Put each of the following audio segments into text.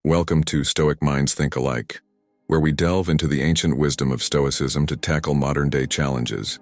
Welcome to Stoic Minds Think Alike, where we delve into the ancient wisdom of Stoicism to tackle modern-day challenges.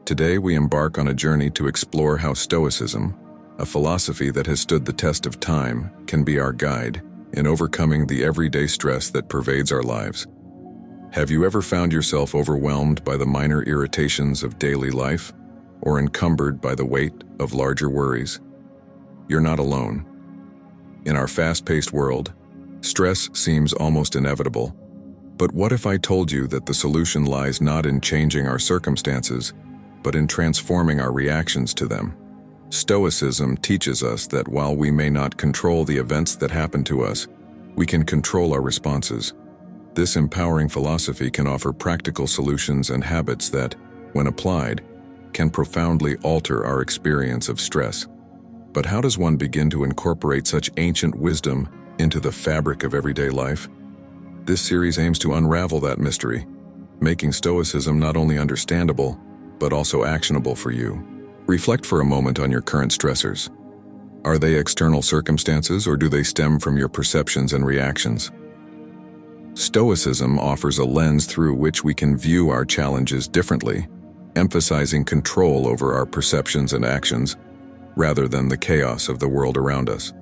Today we embark on a journey to explore how Stoicism, a philosophy that has stood the test of time, can be our guide in overcoming the everyday stress that pervades our lives. Have you ever found yourself overwhelmed by the minor irritations of daily life, or encumbered by the weight of larger worries? You're not alone. In our fast-paced world, stress seems almost inevitable. But what if I told you that the solution lies not in changing our circumstances, but in transforming our reactions to them? Stoicism teaches us that while we may not control the events that happen to us, we can control our responses. This empowering philosophy can offer practical solutions and habits that, when applied, can profoundly alter our experience of stress. But how does one begin to incorporate such ancient wisdom into the fabric of everyday life? This series aims to unravel that mystery, making Stoicism not only understandable, but also actionable for you. Reflect for a moment on your current stressors. Are they external circumstances, or do they stem from your perceptions and reactions? Stoicism offers a lens through which we can view our challenges differently, emphasizing control over our perceptions and actions, rather than the chaos of the world around us.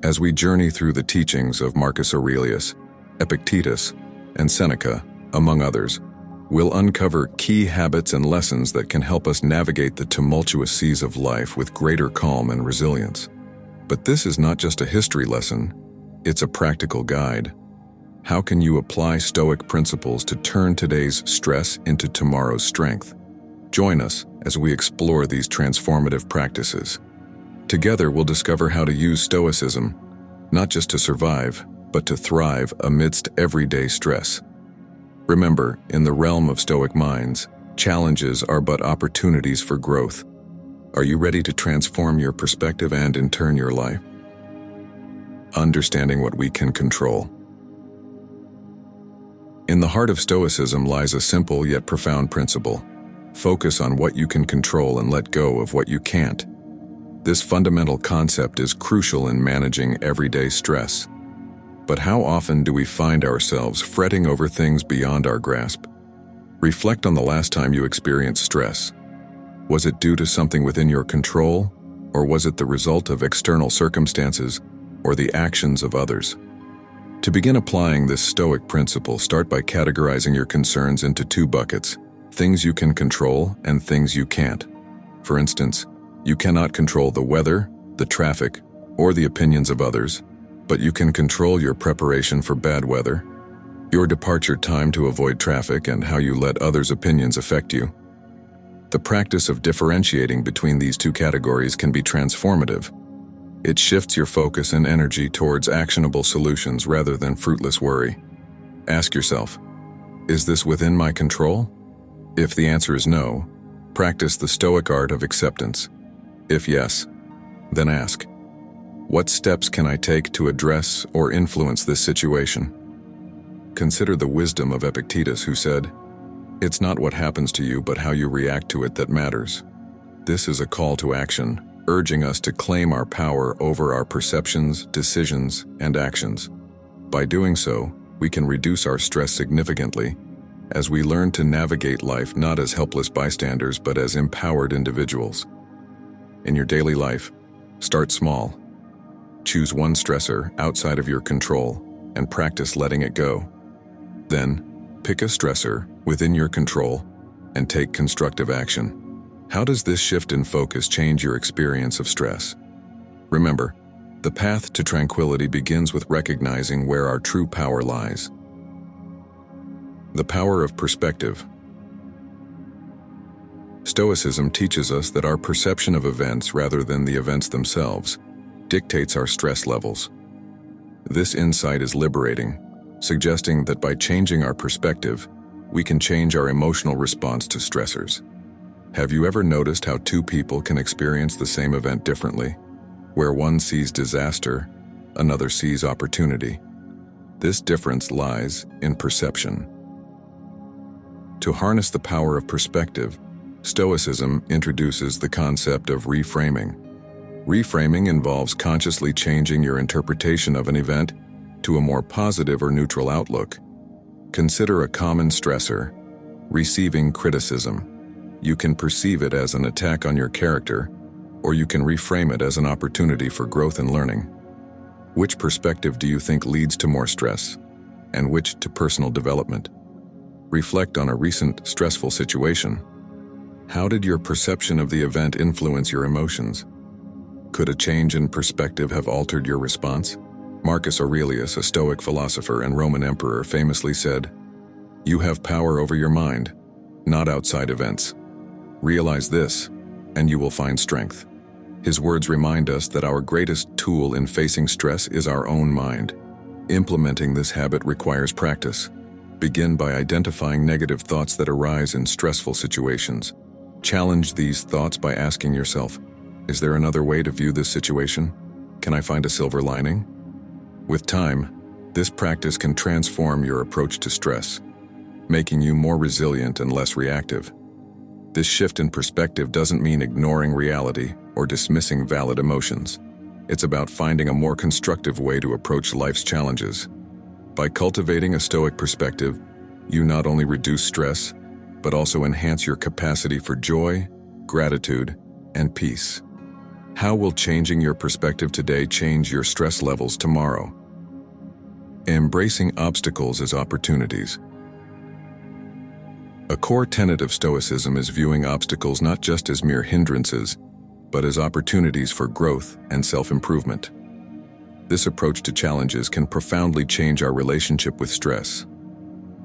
As we journey through the teachings of Marcus Aurelius, Epictetus, and Seneca, among others, we'll uncover key habits and lessons that can help us navigate the tumultuous seas of life with greater calm and resilience. But this is not just a history lesson, it's a practical guide. How can you apply Stoic principles to turn today's stress into tomorrow's strength? Join us as we explore these transformative practices. Together, we'll discover how to use Stoicism, not just to survive, but to thrive amidst everyday stress. Remember, in the realm of Stoic minds, challenges are but opportunities for growth. Are you ready to transform your perspective and, in turn, your life? Understanding what we can control. In the heart of Stoicism lies a simple yet profound principle. Focus on what you can control and let go of what you can't. This fundamental concept is crucial in managing everyday stress. But how often do we find ourselves fretting over things beyond our grasp? Reflect on the last time you experienced stress. Was it due to something within your control, or was it the result of external circumstances or the actions of others? To begin applying this Stoic principle, start by categorizing your concerns into two buckets: things you can control and things you can't. For instance, you cannot control the weather, the traffic, or the opinions of others, but you can control your preparation for bad weather, your departure time to avoid traffic, and how you let others' opinions affect you. The practice of differentiating between these two categories can be transformative. It shifts your focus and energy towards actionable solutions rather than fruitless worry. Ask yourself, is this within my control? If the answer is no, practice the Stoic art of acceptance. If yes, then ask, what steps can I take to address or influence this situation? Consider the wisdom of Epictetus, who said, "It's not what happens to you, but how you react to it that matters." This is a call to action, urging us to claim our power over our perceptions, decisions, and actions. By doing so, we can reduce our stress significantly, as we learn to navigate life not as helpless bystanders but as empowered individuals. In your daily life, start small. Choose one stressor outside of your control and practice letting it go. Then, pick a stressor within your control and take constructive action. How does this shift in focus change your experience of stress? Remember, the path to tranquility begins with recognizing where our true power lies. The power of perspective. Stoicism teaches us that our perception of events rather than the events themselves dictates our stress levels. This insight is liberating, suggesting that by changing our perspective, we can change our emotional response to stressors. Have you ever noticed how two people can experience the same event differently? Where one sees disaster, another sees opportunity. This difference lies in perception. To harness the power of perspective, Stoicism introduces the concept of reframing. Reframing involves consciously changing your interpretation of an event to a more positive or neutral outlook. Consider a common stressor: receiving criticism. You can perceive it as an attack on your character, or you can reframe it as an opportunity for growth and learning. Which perspective do you think leads to more stress, and which to personal development? Reflect on a recent stressful situation. How did your perception of the event influence your emotions? Could a change in perspective have altered your response? Marcus Aurelius, a Stoic philosopher and Roman emperor, famously said, "You have power over your mind, not outside events. Realize this, and you will find strength." His words remind us that our greatest tool in facing stress is our own mind. Implementing this habit requires practice. Begin by identifying negative thoughts that arise in stressful situations. Challenge these thoughts by asking yourself, is there another way to view this situation? Can I find a silver lining? With time, this practice can transform your approach to stress, making you more resilient and less reactive. This shift in perspective doesn't mean ignoring reality or dismissing valid emotions. It's about finding a more constructive way to approach life's challenges. By cultivating a Stoic perspective, you not only reduce stress, but also enhance your capacity for joy, gratitude, and peace. How will changing your perspective today change your stress levels tomorrow? Embracing obstacles as opportunities. A core tenet of Stoicism is viewing obstacles not just as mere hindrances, but as opportunities for growth and self-improvement. This approach to challenges can profoundly change our relationship with stress.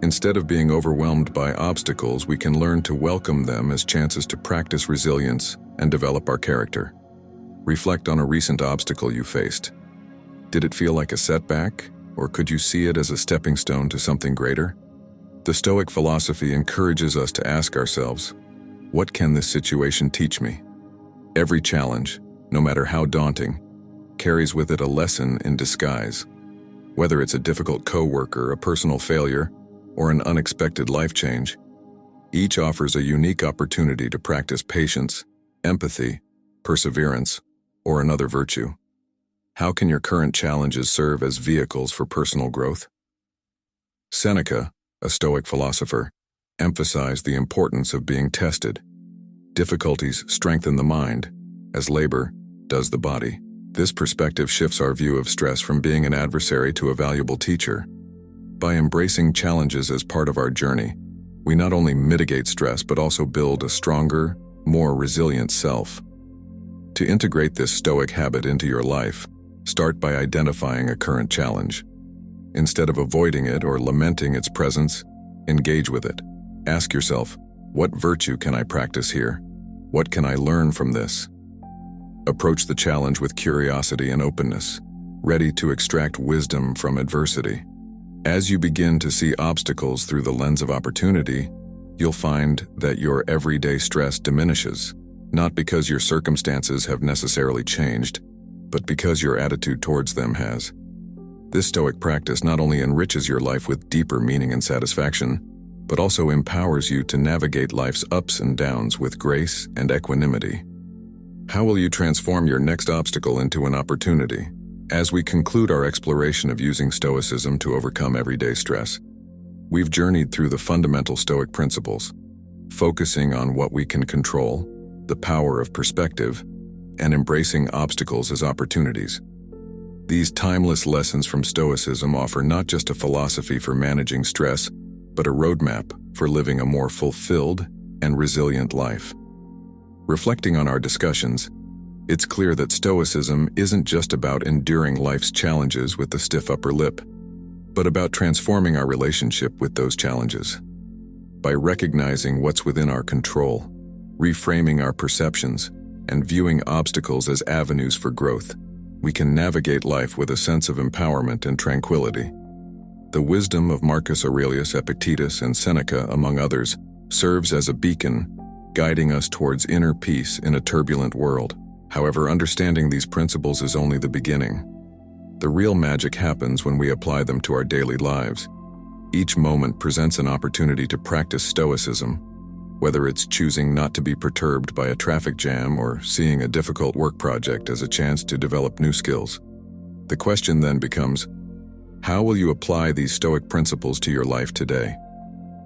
Instead of being overwhelmed by obstacles, we can learn to welcome them as chances to practice resilience and develop our character. Reflect on a recent obstacle you faced. Did it feel like a setback, or could you see it as a stepping stone to something greater? The Stoic philosophy encourages us to ask ourselves, what can this situation teach me? Every challenge, no matter how daunting, carries with it a lesson in disguise. Whether it's a difficult coworker, a personal failure, or an unexpected life change, each offers a unique opportunity to practice patience, empathy, perseverance, or another virtue. How can your current challenges serve as vehicles for personal growth? Seneca, a Stoic philosopher, emphasized the importance of being tested. Difficulties strengthen the mind, as labor does the body. This perspective shifts our view of stress from being an adversary to a valuable teacher. By embracing challenges as part of our journey, we not only mitigate stress but also build a stronger, more resilient self. To integrate this Stoic habit into your life, start by identifying a current challenge. Instead of avoiding it or lamenting its presence, engage with it. Ask yourself, what virtue can I practice here? What can I learn from this? Approach the challenge with curiosity and openness, ready to extract wisdom from adversity. As you begin to see obstacles through the lens of opportunity, you'll find that your everyday stress diminishes, not because your circumstances have necessarily changed, but because your attitude towards them has. This Stoic practice not only enriches your life with deeper meaning and satisfaction, but also empowers you to navigate life's ups and downs with grace and equanimity. How will you transform your next obstacle into an opportunity? As we conclude our exploration of using Stoicism to overcome everyday stress, we've journeyed through the fundamental Stoic principles, focusing on what we can control, the power of perspective, and embracing obstacles as opportunities. These timeless lessons from Stoicism offer not just a philosophy for managing stress, but a roadmap for living a more fulfilled and resilient life. Reflecting on our discussions, it's clear that Stoicism isn't just about enduring life's challenges with a stiff upper lip, but about transforming our relationship with those challenges. By recognizing what's within our control, reframing our perceptions, and viewing obstacles as avenues for growth, we can navigate life with a sense of empowerment and tranquility. The wisdom of Marcus Aurelius, Epictetus, and Seneca, among others, serves as a beacon, guiding us towards inner peace in a turbulent world. However, understanding these principles is only the beginning. The real magic happens when we apply them to our daily lives. Each moment presents an opportunity to practice Stoicism, whether it's choosing not to be perturbed by a traffic jam or seeing a difficult work project as a chance to develop new skills. The question then becomes, How will you apply these Stoic principles to your life today?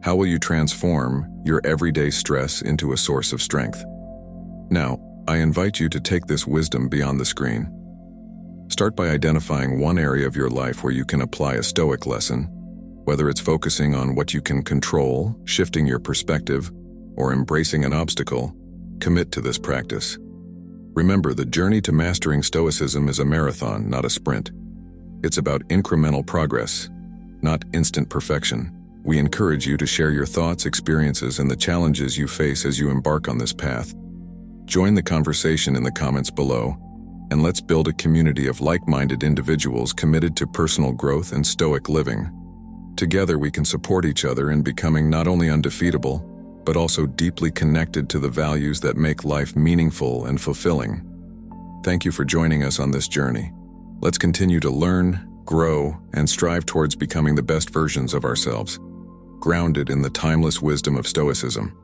How will you transform your everyday stress into a source of strength? Now, I invite you to take this wisdom beyond the screen. Start by identifying one area of your life where you can apply a Stoic lesson, whether it's focusing on what you can control, shifting your perspective, or embracing an obstacle. Commit to this practice. Remember, the journey to mastering Stoicism is a marathon, not a sprint. It's about incremental progress, not instant perfection. We encourage you to share your thoughts, experiences, and the challenges you face as you embark on this path. Join the conversation in the comments below, and let's build a community of like-minded individuals committed to personal growth and Stoic living. Together we can support each other in becoming not only undefeatable, but also deeply connected to the values that make life meaningful and fulfilling. Thank you for joining us on this journey. Let's continue to learn, grow, and strive towards becoming the best versions of ourselves, grounded in the timeless wisdom of Stoicism.